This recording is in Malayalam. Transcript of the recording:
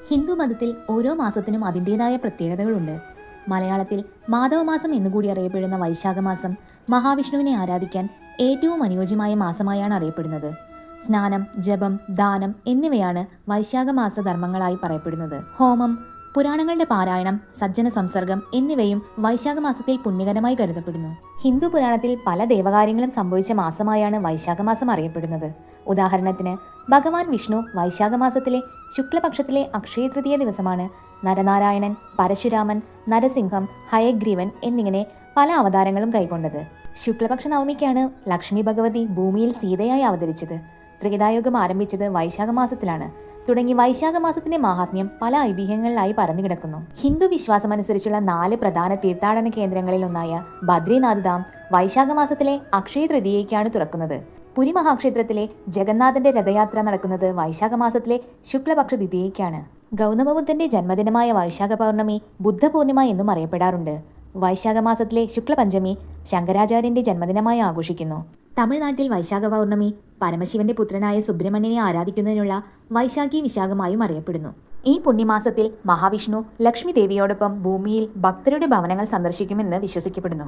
ഹിന്ദു മതത്തിൽ ഓരോ മാസത്തിനും അതിൻ്റെതായ പ്രത്യേകതകളുണ്ട്. മലയാളത്തിൽ മാധവമാസം എന്നുകൂടി അറിയപ്പെടുന്ന വൈശാഖമാസം മഹാവിഷ്ണുവിനെ ആരാധിക്കാൻ ഏറ്റവും അനുയോജ്യമായ മാസമായാണ് അറിയപ്പെടുന്നത്. സ്നാനം, ജപം, ദാനം എന്നിവയാണ് വൈശാഖമാസ ധർമ്മങ്ങളായി പറയപ്പെടുന്നത്. ഹോമം, പുരാണങ്ങളുടെ പാരായണം, സജ്ജന സംസർഗം എന്നിവയും വൈശാഖമാസത്തിൽ പുണ്യകരമായി കരുതപ്പെടുന്നു. ഹിന്ദു പുരാണത്തിൽ പല ദേവകാര്യങ്ങളും സംഭവിച്ച മാസമായാണ് വൈശാഖമാസം അറിയപ്പെടുന്നത്. ഉദാഹരണത്തിന് ഭഗവാൻ വിഷ്ണു വൈശാഖമാസത്തിലെ ശുക്ലപക്ഷത്തിലെ അക്ഷയ തൃതീയ ദിവസമാണ് നരനാരായണൻ, പരശുരാമൻ, നരസിംഹം, ഹയഗ്രീവൻ എന്നിങ്ങനെ പല അവതാരങ്ങളും കൈക്കൊണ്ടത്. ശുക്ലപക്ഷ നവമിക്കാണ് ലക്ഷ്മി ഭഗവതി ഭൂമിയിൽ സീതയായി അവതരിച്ചത്. ത്രികേതായുഗം ആരംഭിച്ചത് വൈശാഖമാസത്തിലാണ്. തുടങ്ങി വൈശാഖമാസത്തിന്റെ മാഹാത്മ്യം പല ഐതിഹ്യങ്ങളിലായി പരന്നു കിടക്കുന്നു. ഹിന്ദു വിശ്വാസമനുസരിച്ചുള്ള 4 പ്രധാന തീർത്ഥാടന കേന്ദ്രങ്ങളിൽ ഒന്നായ ബദ്രിനാഥ് ധാം വൈശാഖമാസത്തിലെ അക്ഷയ തൃതീയയ്ക്കാണ് തുറക്കുന്നത്. പുരി മഹാക്ഷേത്രത്തിലെ ജഗന്നാഥന്റെ രഥയാത്ര നടക്കുന്നത് വൈശാഖമാസത്തിലെ ശുക്ലപക്ഷ ദ്വിതീയയ്ക്കാണ്. ഗൗതമബുദ്ധന്റെ ജന്മദിനമായ വൈശാഖ പൗർണമി ബുദ്ധപൂർണിമ എന്നും അറിയപ്പെടാറുണ്ട്. വൈശാഖമാസത്തിലെ ശുക്ലപഞ്ചമി ശങ്കരാചാര്യന്റെ ജന്മദിനമായി ആഘോഷിക്കുന്നു. തമിഴ്നാട്ടിൽ വൈശാഖ പൗർണമി പരമശിവന്റെ പുത്രനായ സുബ്രഹ്മണ്യനെ ആരാധിക്കുന്നതിനുള്ള വൈശാഖി വിശാഖമായും അറിയപ്പെടുന്നു. ഈ പുണ്യമാസത്തിൽ മഹാവിഷ്ണു ലക്ഷ്മി ദേവിയോടൊപ്പം ഭൂമിയിൽ ഭക്തരുടെ ഭവനങ്ങൾ സന്ദർശിക്കുമെന്ന് വിശ്വസിക്കപ്പെടുന്നു.